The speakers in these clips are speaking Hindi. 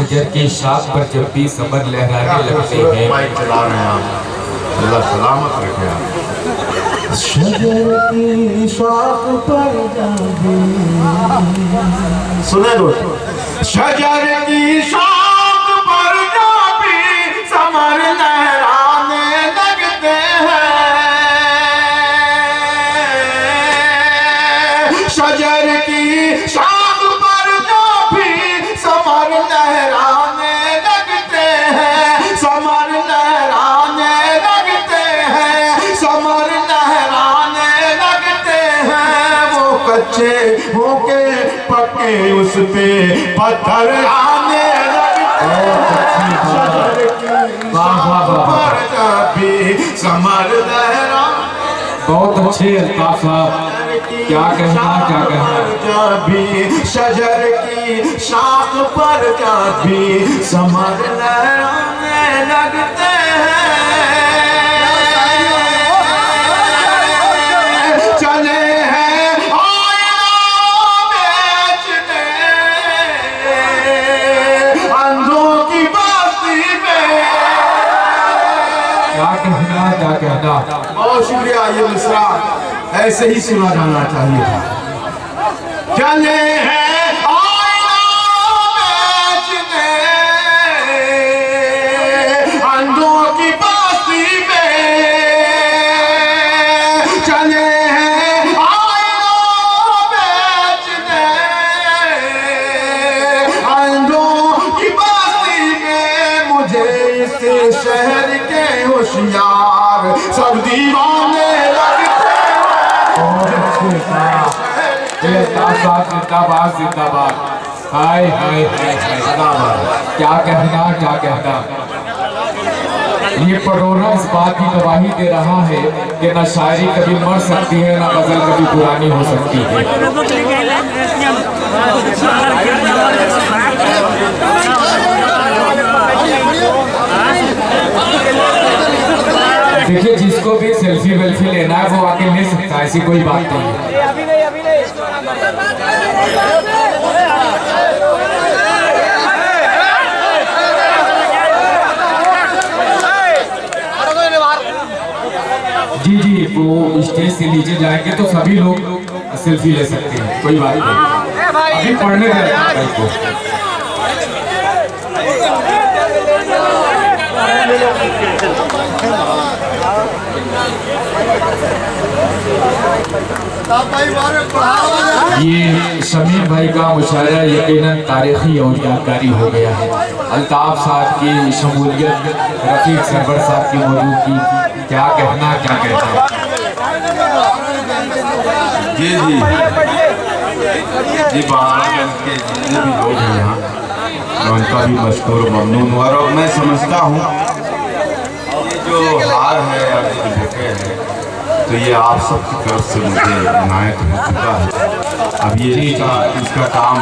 शजर की शाख पर जब भी समर लहराने लगते हैं। बाइक चला रहे हैं आप, अल्लाह सलामत रखे आप। शजर की शाख पर जाबी, सुने दोस्तों, शजर की शाख पर जाबी समर लहराने लगते हैं। शजर की शाख पर जाबी समर लहराने लगते हैं, समर लहराने लगते हैं, समर लहराने लगते हैं। वो कच्चे होके पक्के उस पे पत्थर आने लगते हैं। शजर की शाख पर जाबी समर लहराने, बहुत अच्छे अल्ताफ साहब, क्या कहना क्या कहना। जाबी शजर की शाख पर जाबी समर लहराने लगते हैं। चले हैं आईना बेचने अंधों की बस्ती में। क्या कहना क्या कहना। बहुत शुक्रिया। ये मिसरा ऐसे ही सुना जाना चाहिए था। चले हैं आईना बेचने अंधों की बस्ती में, चले हैं आईना बेचने अंधों की बस्ती में। मुझे इस शहर के होशियार सब दीवाने लगते। जिंदाबाद जिंदाबाद। हाय हाय हाय हाय, क्या कहना क्या कहना। ये परोना इस बात की गवाही दे रहा है कि न शायरी कभी मर सकती है, न गजल कभी पुरानी हो सकती है। देखिए, जिसको भी सेल्फी वेल्फी लेना है वो आके ले सकता है, ऐसी कोई बात नहीं है। जी जी, वो स्टेज से नीचे जाएंगे तो सभी लोग सेल्फी ले सकते हैं, कोई बात नहीं। अभी पढ़ने दे रहा है को। ये शमीर भाई का मुशायरा यकीनन तारीखी और यादगारी हो गया है। अल्ताफ साहब की शमूलियत, रफीक सरवर साहब की मौजूदगी, क्या कहना क्या कहना। जी जी जी, बारागंज के जितने भी लोग हैं यहाँ, मैं उनका भी मशकूर ममनून हूँ। और मैं समझता हूँ ये जो हार है या जो बुके है, तो ये आप सबकी तरफ से मुझे इनायत हो चुका है। अब ये इसका काम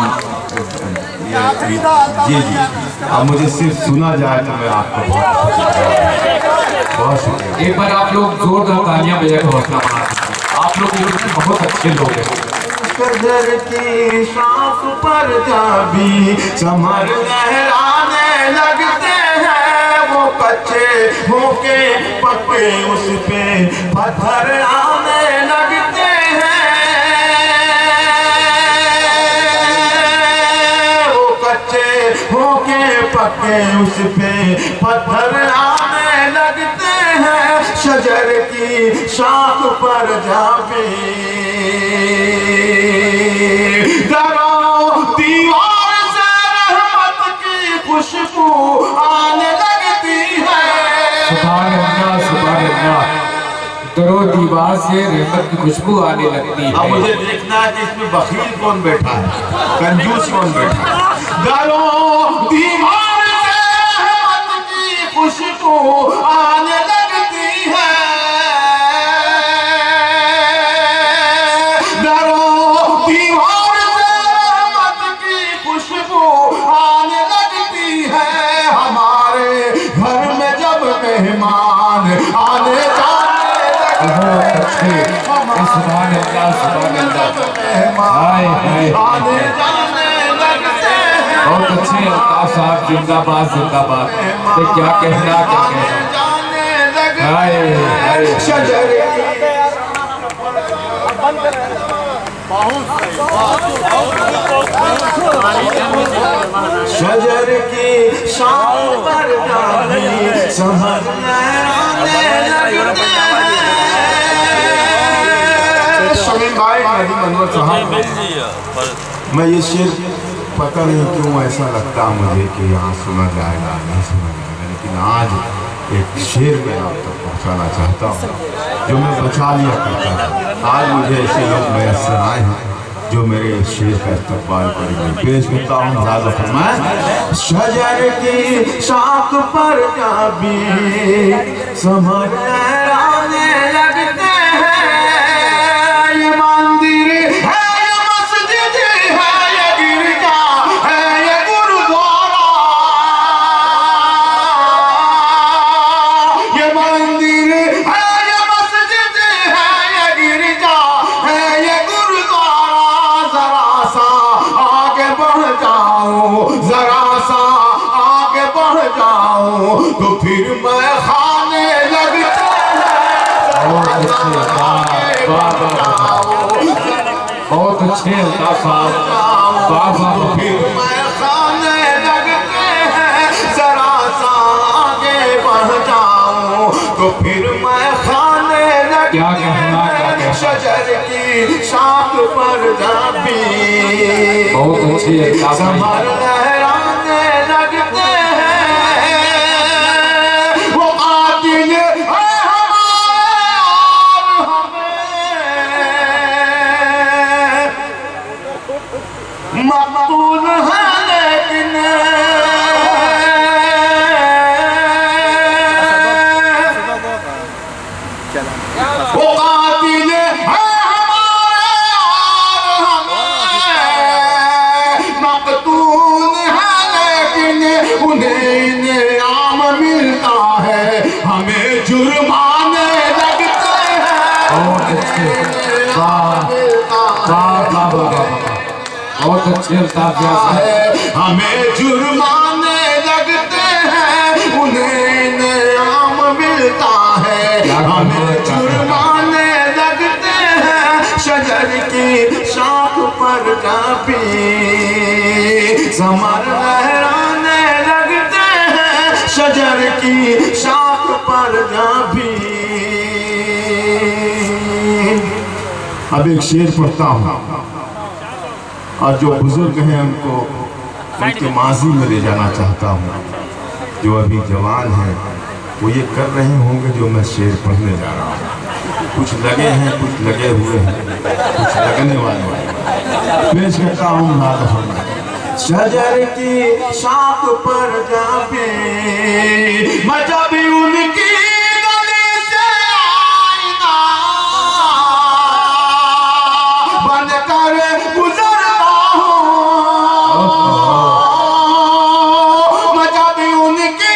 जी जी, अब मुझे सिर्फ सुना जाए तो मैं आपको बहुत शुक्रिया। एक बार आप लोग जोरदार तालियां बजाकर हौसला बढ़ा सकते हैं। आप लोग बहुत अच्छे लोग हैं। शजर की शाख पर जाबी समर लहराने लगते हैं। वो कच्चे होके पक्के उस पे पत्थर आने लगते हैं। वो कच्चे होके पक्के उस पे पत्थर आने लगते हैं। शजर की शाख पर जाबी दीवार से रहमत की खुशबू आने लगती है। सुभान अल्लाह सुभान अल्लाह। दरो दीवार से रहमत की खुशबू आने लगती है। अब मुझे देखना है कि इसमें बखील कौन बैठा है, कंजूस कौन बैठा है। दरो दीवार से रहमत की खुशबू आने लगती है। मेहमान आने जाने सुभान अल्लाह सुभान अल्लाह। मेहमान आने जाने लगते हैं। बहुत अच्छे अल्ताफ साहब, जिंदाबाद जिंदाबाद। तो क्या कहना, क्या कहना। हाय हाय शजर की शाम पर संभलने लगते शमीम भाई, नदी मनोहर साहब, मैं ये शेर पता नहीं क्यों ऐसा लगता मुझे कि यहाँ सुना जाएगा नहीं सुना जाएगा, लेकिन आज एक शेर मैं आप तक पहुँचाना चाहता हूँ जो मैं बचा लिया करता था। आज मुझे ऐसे लोग मैसर आए हैं जो मेरे शेर का इस्तेमाल करेंगे। पेश करता हूँ ज़्यादा फरमाएं। शजर की शाख पर जाबी संभलने लगते हैं। ये मंदिर है, ये मस्जिद है, ये गिरजा है, ये गुरुद्वारा। ये मंदिर है, ये मस्जिद है, ये गिरजा है, ये गुरुद्वारा। जरा सा आगे बढ़ जाओ, जरा सा आगे बढ़ जाओ तो फिर मैं खाने लगता बहुत अच्छे, वाह वाह वाह, बहुत अच्छे अल्ताफ साहब, वाह वाह वाह। फिर मैं खाने लगते हैं। जरा सा आगे बढ़ जाओ तो फिर मैं खाने लगते क्या कहना, क्या कहना। शजर की शाख पर जाबी बहुत अच्छे अल्ताफ साहब। संभल लहराने लगते हैं। वो कातिल है हमारे और हमें मकतूल है, लेकिन वो कातिल है हमारे और हमें मकतूल है, लेकिन उन्हें इनाम मिलता है, हमें जुर्माने लगते हैं। बहुत अच्छे, वाह वाह वाह वाह, बहुत अच्छे अल्ताफ साहब। हमें जुर्माने लगते हैं, उन्हें इनाम मिलता है, हमें जुर्माने लगते हैं। शजर की शाख पर जाबी समर लहराने लगते हैं। शजर की शाख पर जाबी। अब एक शेर पढ़ता हूँ और जो बुजुर्ग हैं उनको उनके माजी में ले जाना चाहता हूँ। जो अभी जवान हैं वो ये कर रहे होंगे जो मैं शेर पढ़ने जा रहा हूँ। कुछ लगे हैं, कुछ लगे हुए हैं, कुछ लगने वाले हैं। पेश करता हूँ नाद फरमाएं। शजर की शाख पर जाबी मजा भी उनकी गली से आईना बनकर गुजरता हूँ। मजा भी उनकी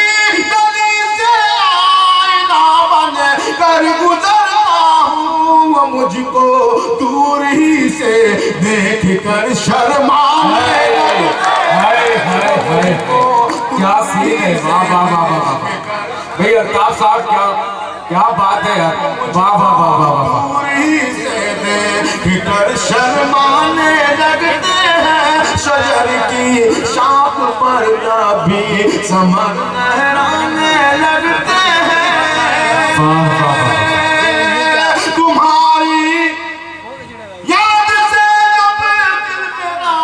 गली से आईना बनकर गुजरता हूँ। वो मुझको दूर ही से देख कर शर्माने हाय हाय हाय, क्या सीन है, वाह वाह वाह वाह वाह। भाई अल्ताफ साहब, क्या क्या बात है यार, वाह वाह वाह वाह वाह। दूरी से देख कर शर्माने लगते हैं। शजर की शाख पर जाबी समर लहराने लगते हैं। वाह वाह वाह। तुम्हारी याद से जब दिल मेरा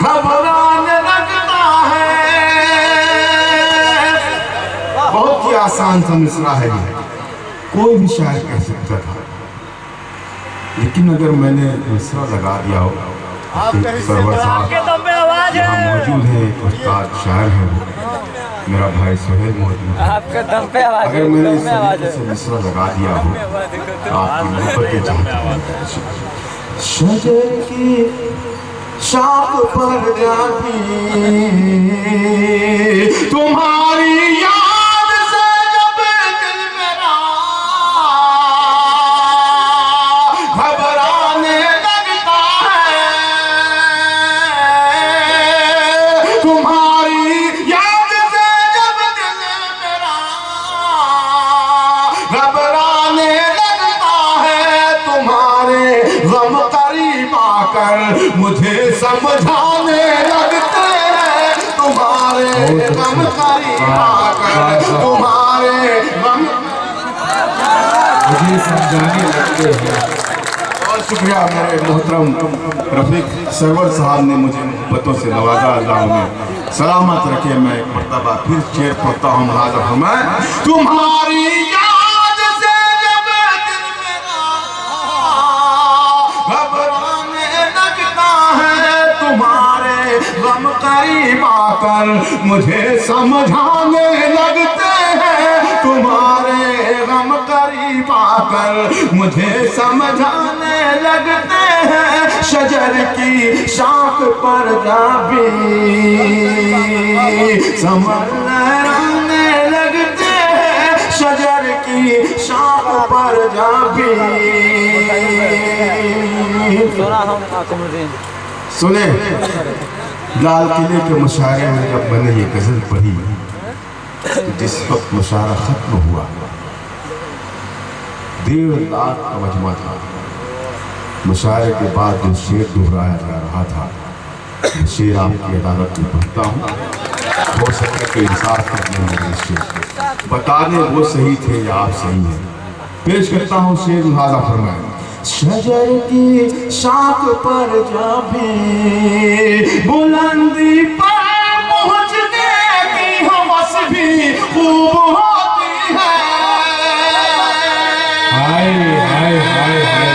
घबराने लगता है। बहुत ही आसान सा मिसरा है ये, कोई भी शायर कह सकता था, लेकिन अगर मैंने मिसरा लगा दिया हो, सरवर साहब यहाँ मौजूद है, एक उस्ताद शायर है, वो मेरा भाई सुहेल मौजूद है। आपके दम पे आवाज, अगर मैंने इस तरीके से मिसरा लगा दिया हो तो आपकी मोहब्बत के चाहता हूँ। शजर की शाख पर जाबी तुम्हारी याद से जब दिल मेरा घबराने समझाने लगते हैं तुम्हारे गम करीब आकर, तुम्हारे गम मुझे समझाने लगते हैं। बहुत शुक्रिया मेरे मोहतरम रफीक सरवर साहब ने मुझे मोहब्बतों से नवाजा। अल्लाह उन्हें सलामत रखे। मैं एक मरतबा फिर शेर पढ़ता हूँ, हाज़िर हूँ मैं। तुम्हारी याद से जब दिल मेरा घबराने लगता है, तुम्हारे गम करीब आकर मुझे समझाने लगते हैं, तुम्हारे गम करीब आकर मुझे समझाने लगते हैं। शजर की शाख पर जा भी समझने लगते हैं, शजर की शाख पर जा भी। सुने, लाल किले के मुशायरे में जब मैंने ये गजल पढ़ी, जिस वक्त मुशायरा खत्म हुआ, 1.5 लाख का मजमा था। मुशायरे के बाद जो शेर दोहराया जा रहा था, शेर आपकी अदालत में पढ़ता हूँ। हो सकता है इंसाफ करने वाले शेर बताने वो सही थे या आप सही हैं। पेश करता हूँ शेर, लिहाजा फरमाए। शजर की शाख पर जा भी बुलंदी पर पहुँचने की हवस भी खूब होती है। हाय हाय हाय हाय।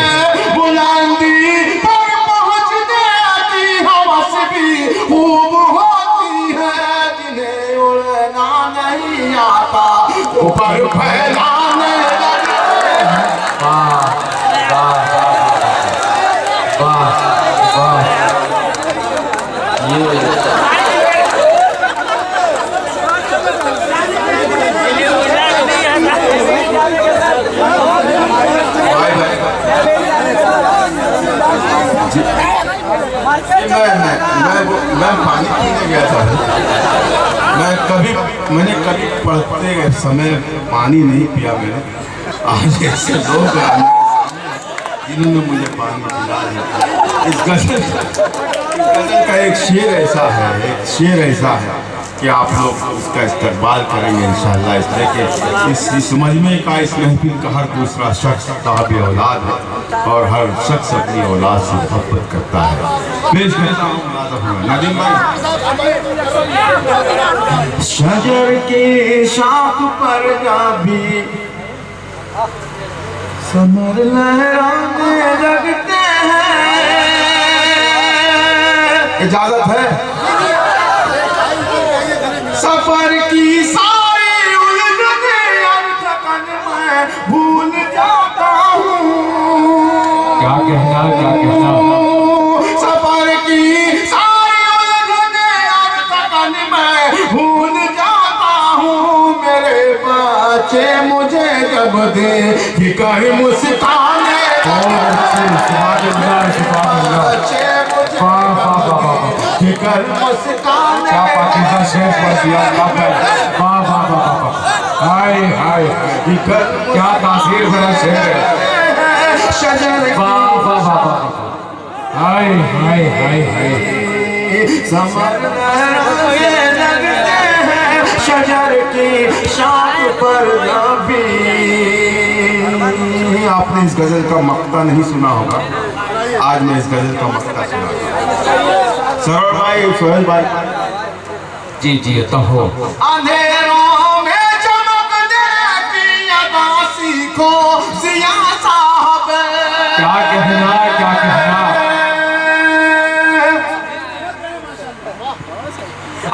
बुलंदी पर पहुँचने की हवस भी खूब होती है। जिन्हें उड़ना नहीं आता ऊपर फैलाने लगते हैं। वाह वाह वाह वाह। ये मैं पानी पीने गया था। मैंने कभी पढ़ते समय पानी नहीं पिया। मैंने आज ऐसे लोग आए जिन्होंने मुझे पानी पिला दिया। इस गजल का एक शेर ऐसा है कि आप लोग उसका इस्तेमाल करेंगे इंशाअल्लाह। इसलिए कि इस मजमे का, इस महफिल का हर दूसरा शख्स ताबे औलाद है और हर शख्स अपनी औलाद से मोहब्बत करता है। पेश करता हूँ नदीम भाई। शजर की शाख पर जा भी समर लहराने लगते हैं। इजाजत है। सफर की सारी उलझने और थकन मैं भूल जाता हूँ। क्या कहना सफर की सारी उलझने और थकन मैं भूल जाता हूँ। मेरे बच्चे मुझे जब देखकर मुस्काने देखकर मुस्काने। क्या पाकिस्तान शेर पढ़ दिया। वाह वाह वाह वाह। हाय हाय, क्या तासीर भरा शेर है। शजर वाह वाह वाह वाह। हाय हाय हाय हाय। समझने लगते हैं, शजर की शाख पर भी। आपने इस गजल का मक्ता नहीं सुना होगा, आज मैं इस गजल का मक्ता सुना। सरवर भाई, सोहेल भाई। जी जी तो हो। अंधेरों में चमकने की अदा सीखो जिया साहब। क्या कहना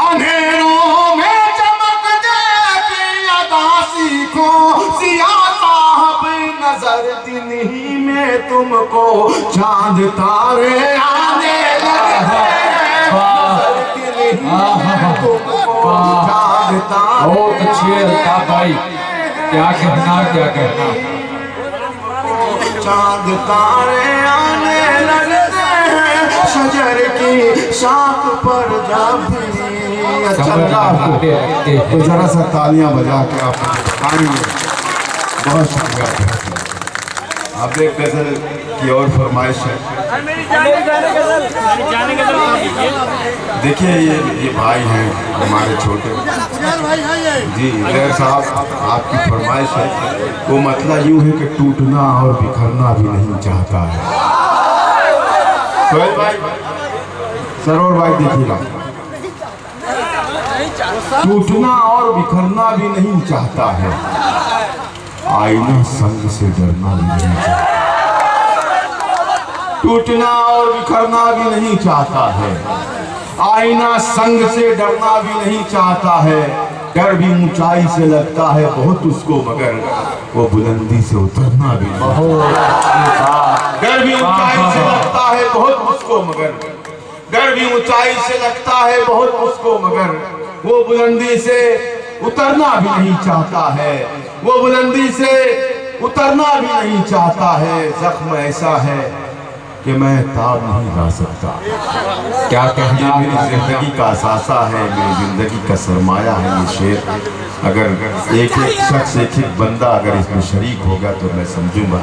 अंधेरों में चमकने की अदा सीखो जिया साहब। नजर दिन ही में तुमको चांद तारे आने लगते हैं। नजर दिन ही में तुमको चांद तारे। बहुत अच्छी है भाई। क्या कहना चांद तारे आने लगते हैं, शजर की शाख पर जा भी। अच्छा लगा आपको? तो जरा सा तालियां बजा के आप बताएंगे। बहुत शुक्रिया। अब एक गजल की और फरमाइश है। देखिए ये भाई हैं हमारे छोटे जी इधर साहब, आपकी फरमाइश है। वो मतलब यूँ है कि टूटना और बिखरना भी नहीं चाहता है। सोहेल भाई, सरोवर भाई देखिएगा, टूटना और बिखरना भी नहीं चाहता है, आईना संग से डरना भी नहीं चाहता। टूटना और बिखरना भी नहीं चाहता है, आईना संग से डरना भी नहीं चाहता है। डर भी ऊंचाई से लगता है बहुत उसको, मगर वो बुलंदी से उतरना भी नहीं। डर भी ऊंचाई से लगता है बहुत उसको, मगर डर भी ऊंचाई से लगता है बहुत उसको, मगर वो बुलंदी से उतरना भी नहीं चाहता है। वो बुलंदी से उतरना भी नहीं चाहता है। जख्म ऐसा है कि मैं ताब नहीं ला सकता। क्या कहना, मेरी जिंदगी का असासा है, मेरी जिंदगी का सरमाया है ये शेर। अगर एक एक शख्स, एक एक बंदा अगर इसमें शरीक होगा तो मैं समझूंगा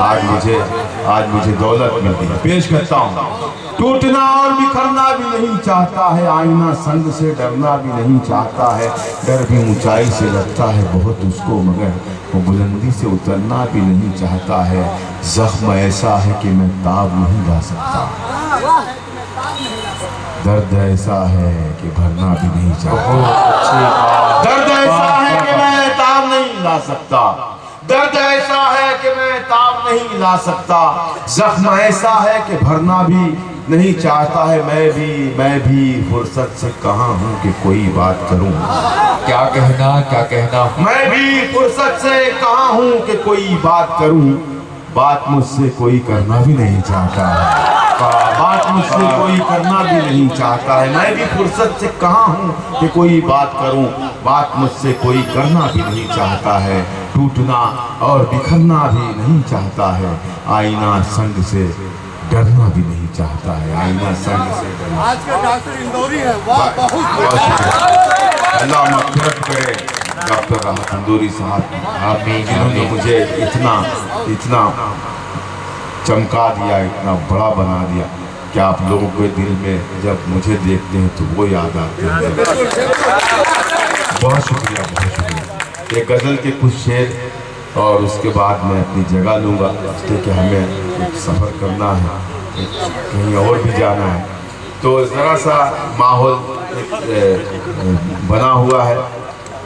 आज मुझे दौलत मिल गई। पेश करता हूँ। टूटना और बिखरना भी नहीं चाहता है, आईना संग से डरना भी नहीं चाहता है। डर भी ऊंचाई से लगता है बहुत उसको, मगर वो बुलंदी से उतरना भी नहीं चाहता है। जख्म ऐसा है कि मैं ताब नहीं ला सकता। दर्द ऐसा है कि भरना भी नहीं चाहता। दर्द ऐसा है कि मैं ताब नहीं ला सकता। दर्द ऐसा है कि मैं ताब नहीं ला सकता। जख्म ऐसा है कि भरना भी नहीं चाहता है। मैं भी फुर्सत से कहाँ हूँ कि कोई बात करूँ। क्या कहना, मैं भी फुर्सत से कहाँ हूँ कि कोई बात करूँ। बात मुझसे कोई करना भी नहीं चाहता है। बात मुझसे कोई करना भी नहीं चाहता है। मैं भी फुर्सत से कहाँ हूँ कि कोई बात करूँ। बात मुझसे कोई करना भी नहीं चाहता है। टूटना और बिखरना भी नहीं चाहता है, आईना संग से डरना भी नहीं चाहता है। आईना संग से आज का डॉक्टर इंदौरी है, वाह बहुत अल्लाह मग़फ़िरत करे डॉक्टर राहत इंदौरी साहब, जिन्होंने मुझे इतना चमका दिया, इतना बड़ा बना दिया कि आप लोगों के दिल में जब मुझे देखते हैं तो वो याद आते हैं। बहुत शुक्रिया, बहुत शुक्रिया। ये गज़ल के कुछ शेर और उसके बाद मैं अपनी जगह लूँगा, क्योंकि हमें एक सफ़र करना है, कहीं और भी जाना है। तो ज़रा सा माहौल बना हुआ है,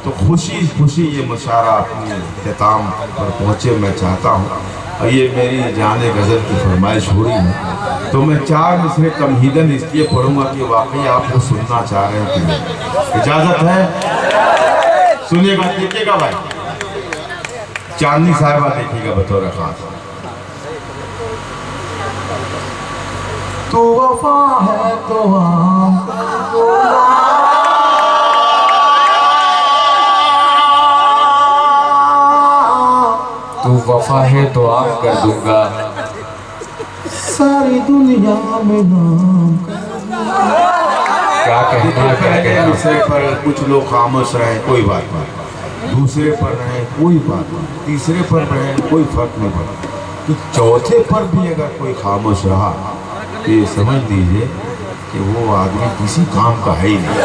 तो खुशी ये मुशारा अपनी इख्तिताम पर पहुँचे मैं चाहता हूँ। और ये मेरी जाने गज़ल की फरमाइश हो रही है, तो मैं 4 मिसरे तमहीदन इसलिए पढ़ूँगा कि वाकई आप वो सुनना चाह रहे हैं कि नहीं। इजाज़त है? सुनिएगा, देखिएगा भाई, चांदनी साहिबा देखिएगा बतौर खास। तू वफा है तो तू वफा है तो आम कर दूंगा, सारी दुनिया में नाम। क्या कहना। दूसरे पर कुछ लोग खामोश रहे, कोई बात नहीं। दूसरे पर रहे कोई बात नहीं, तीसरे पर रहे कोई फर्क नहीं पड़ता, कि चौथे पर भी अगर कोई खामोश रहा तो ये समझ लीजिए कि वो आदमी किसी काम का है ही नहीं।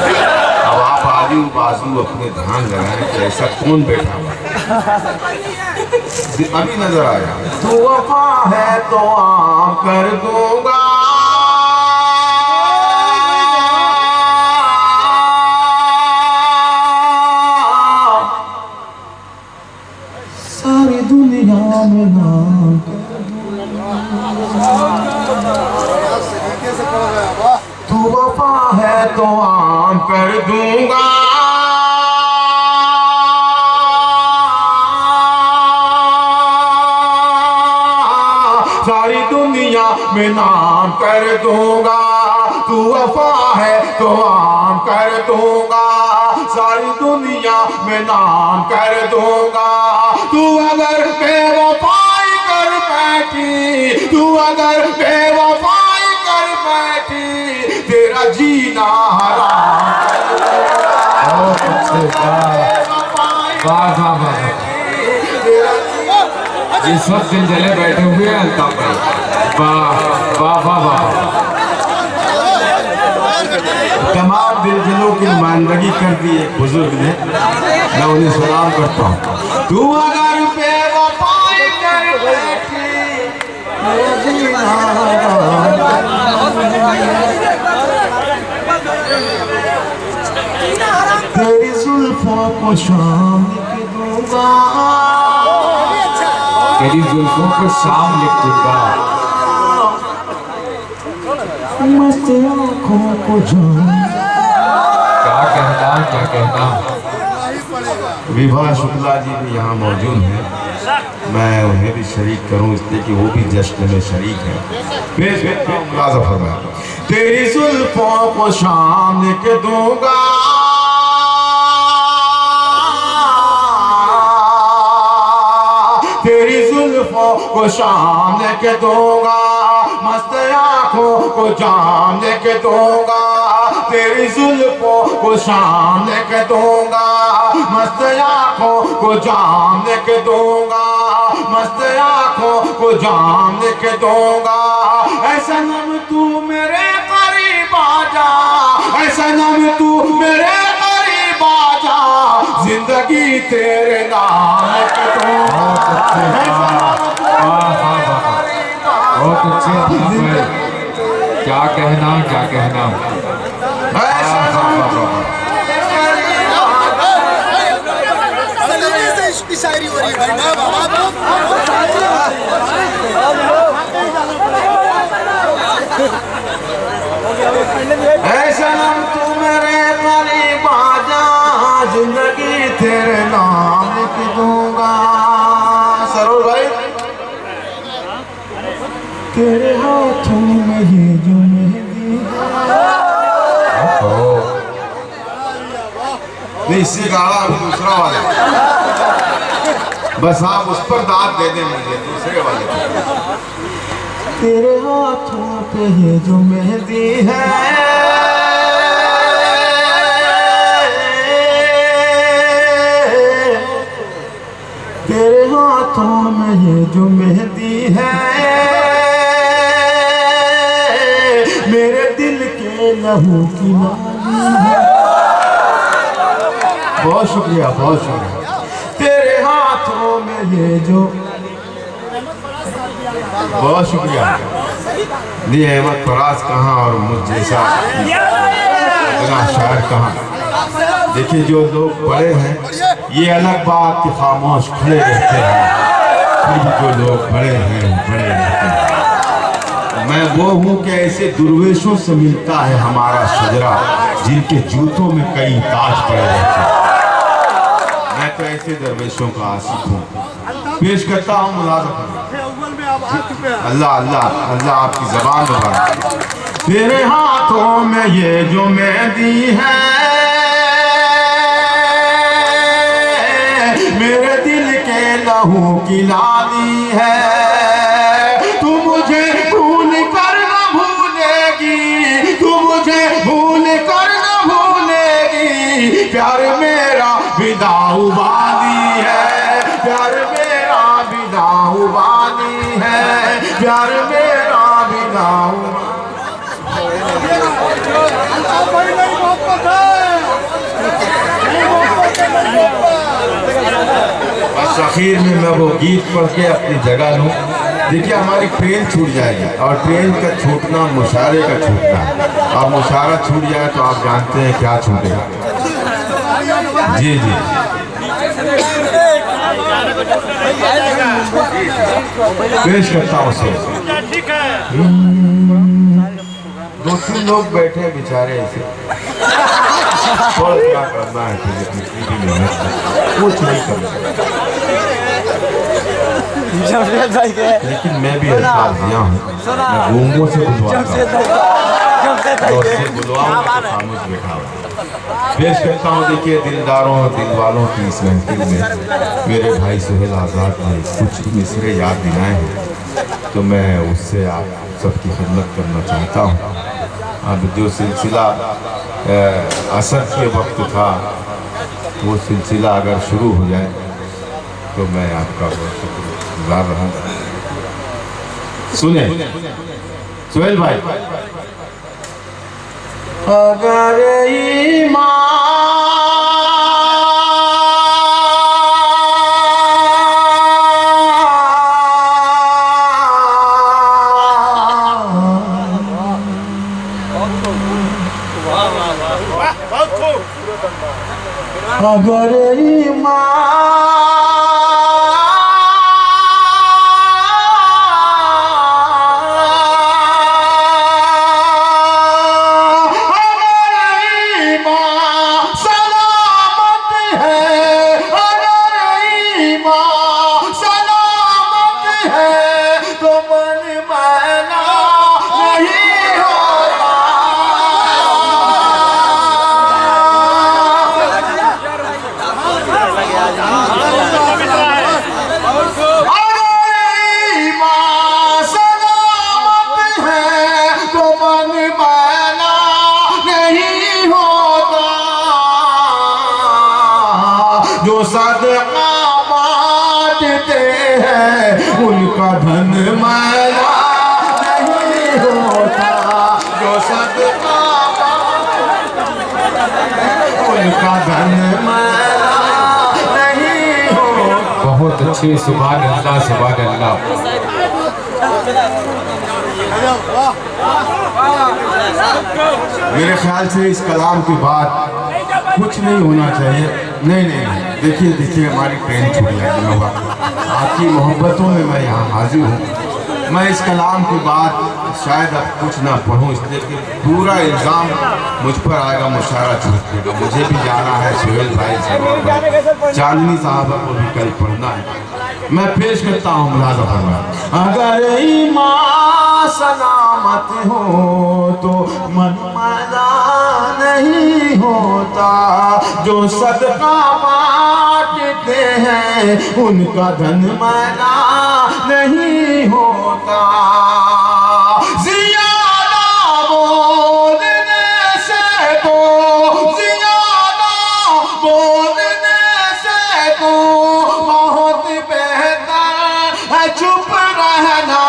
अब आप आजू बाजू अपने ध्यान लगाएं कि ऐसा कौन बैठा हुआ अभी नजर आया। तू वफा है तो आम कर दूंगा, सारी दुनिया में नाम कर दूंगा। तू वफा है तो आम कर दूंगा, सारी दुनिया में नाम कर दूंगा। तू वफा है तो आम कर दूंगा, सारी दुनिया में नाम कर दूंगा। तू अगर बेवफाई कर बैठी, तू अगर बेवफाई कर बैठी, तेरा जीना हराम। इस वक्त जले बैठे हुए हैं अल्ताफ भाई। वाह वाह वाह वाह। तमाम दिलजलों की नुमाइंदगी कर दी एक बुजुर्ग ने, मैं उन्हें सलाम करता हूँ। तू अगर बेवफाई कर बैठी तेरी जुल्फों को शाम लिख दूंगा, तेरी जुल्फों को शाम लिख दूंगा, मस्त आँखों को जाम। क्या कहना क्या कहना। विभा शुक्ला जी भी यहाँ मौजूद हैं, मैं उन्हें भी शरीक करूँ इसलिए कि वो भी जश्न में शरीक हैं। पेश मुलाज़ा फरमाया। तेरी जुल्फों को शाम लिख दूंगा, तेरी जुल्फों को शाम लेके दूंगा, मस्त आँखों को जाम लेके दूंगा, तेरी जुल्फों को शाम लेके दूंगा, मस्त आँखों को जाम लेके दूंगा, मस्त आँखों को जाम लेके दूंगा। ऐसा नम तू मेरे करीब आजा, ऐसा नम तू मेरे करीब आजा, जिंदगी तेरे नाम के दूंगा। बहुत अच्छे अल्ताफ भाई, क्या कहना क्या कहना। इसकी शायरी हो रही है भाई। ऐसा नाम तू मेरे करीब आजा, जिंदगी तेरे नाम लिख दूंगा। सरोज भाई, तेरे हाथों में ये जो मेहंदी नहीं, इसी गाड़ा अभी दूसरा वाला, बस आप उस पर दाद दे दें मुझे दूसरे वाले को। तेरे हाथों पे ये जो मेहंदी है, तेरे हाथों में ये जो मेहंदी है, मेरे दिल के लहू की लाली है। बहुत शुक्रिया बहुत शुक्रिया। तेरे हाथों में ये जो, बहुत शुक्रिया। दी अहमद फराज कहाँ और मुझ जैसा शायर कहाँ। देखिए जो लोग बड़े हैं, ये अलग बात कि खामोश खड़े रहते हैं, फिर भी जो लोग बड़े हैं बड़े रहते हैं। मैं वो हूँ कि ऐसे दुर्वेशों से मिलता है हमारा शजरा, जिनके जूतों में कई ताज पड़े रहते हैं। मैं तो ऐसे दरवेशों का आशिक हूँ। पेश करता हूँ मुलाज़ा। अल्लाह अल्लाह अल्लाह आपकी ज़बान मुबारक। तेरे हाथों में ये जो मेहंदी है, मेरे दिल के लहू की लाली है। तू मुझे भूल कर न भूलेगी, तू मुझे भूल कर न भूलेगी, प्यार मेरा विदाऊ वाली है, प्यार मेरा विदाऊ वाली है, प्यार मेरा विदाऊ। बस आखिर में मैं वो गीत पढ़ के अपनी जगह लूँ। देखिए हमारी ट्रेन छूट जाएगी, और ट्रेन का छूटना मुशारे का छूटना है, और मुशारा छूट जाए तो आप जानते हैं क्या छूटेगा। जी जी पेश करता हूँ सर। दो तीन लोग बैठे बेचारे ऐसे, थोड़ा क्या करना है कुछ नहीं करना, लेकिन मैं भी अल्फाज दिया हूँ, मैं गूंगों से बुलवाऊँ खामोश बैठा हूँ। पेश करता हूँ। देखिए दिलदारों दिल वालों की इस महफिल में मेरे भाई सुहेल आज़ाद ने कुछ मिसरे याद दिलाए हैं, तो मैं उससे आप सबकी खिदमत करना चाहता हूँ। अब जो सिलसिला असर के वक्त था, वो सिलसिला अगर शुरू हो जाए तो मैं आपका बहुत शुक्रगुजार रहूँगा। सुने सुहेल भाई, अगर जो सदका बांटते हैं उनका धन मैला नहीं होता, जो सदका उनका धन मैला नहीं होता। बहुत अच्छे, सुभान अल्लाह सुभान अल्लाह। मेरे ख्याल से इस कलाम के बाद कुछ नहीं होना चाहिए। नहीं, देखिए देखिए, हमारी ट्रेन छूट जाएगी होगा। आपकी मोहब्बतों में मैं यहाँ हाजिर हूँ। मैं इस कलाम के बाद शायद अब कुछ ना पढ़ूँ, इसलिए कि पूरा इल्ज़ाम मुझ पर आएगा, मुशायरा छूटेगा। मुझे भी जाना है, सुहेल भाई, सरवर भाई, चांदनी साहबा को भी कल पढ़ना है। मैं पेश करता हूँ मुलाज़ा फरमाएं। अगर ईमान सलामत हो तो मन मैला नहीं होता, जो सदका बांटते हैं उनका धन मैला नहीं होता। ज़ियादा बोलने से तो, ज़ियादा बोलने से तो बहुत बेहतर है चुप रहना।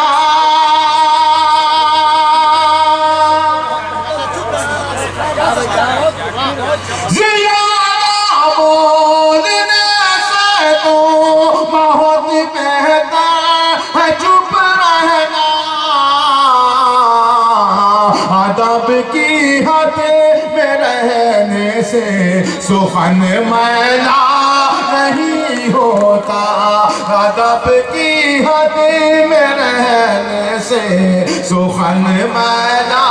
ज़ियादा बोलने से तो बहुत बेहतर है चुप रहना। अदब की हद में रहने से सुखन मैला नहीं होता, अदब की हद में रहने से सुखन मैला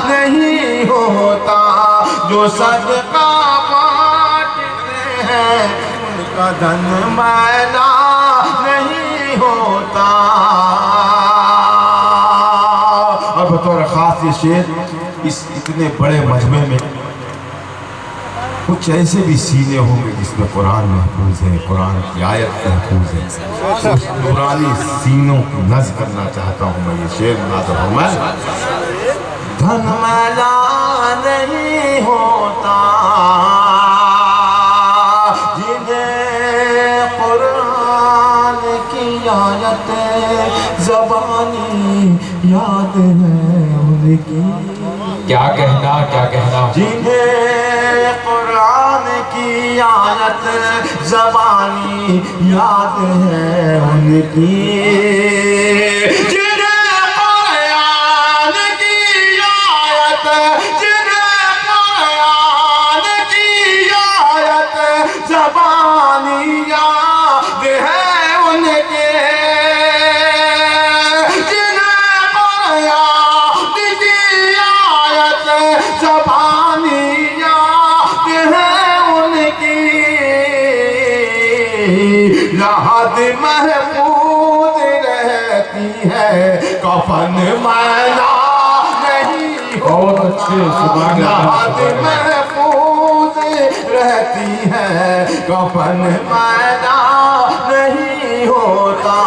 नहीं होता। जो सदका बांटते हैं उनका धन मैला नहीं होता। और बतौर खास ये शेर, इस इतने बड़े मजमे में कुछ ऐसे भी सीने होंगे जिसमें कुरान महफूज है, कुरान की आयत महफूज है। उस नूरानी सीनों की नज़्म करना चाहता हूँ मैं। ये शेर नाज़िल हूँ मैं। धन मैला नहीं होता जिन्हें कुरान की आयत ज़बानी याद है उनकी। क्या कहना, क्या कहना। जिन्हें कुरान की आयत ज़बानी याद है उनकी। याद महफूज रहती है कफन मैला नहीं हो। बहुत अच्छे, सुभान याद अल्लाह। महफूज रहती है कफन मैला नहीं होता।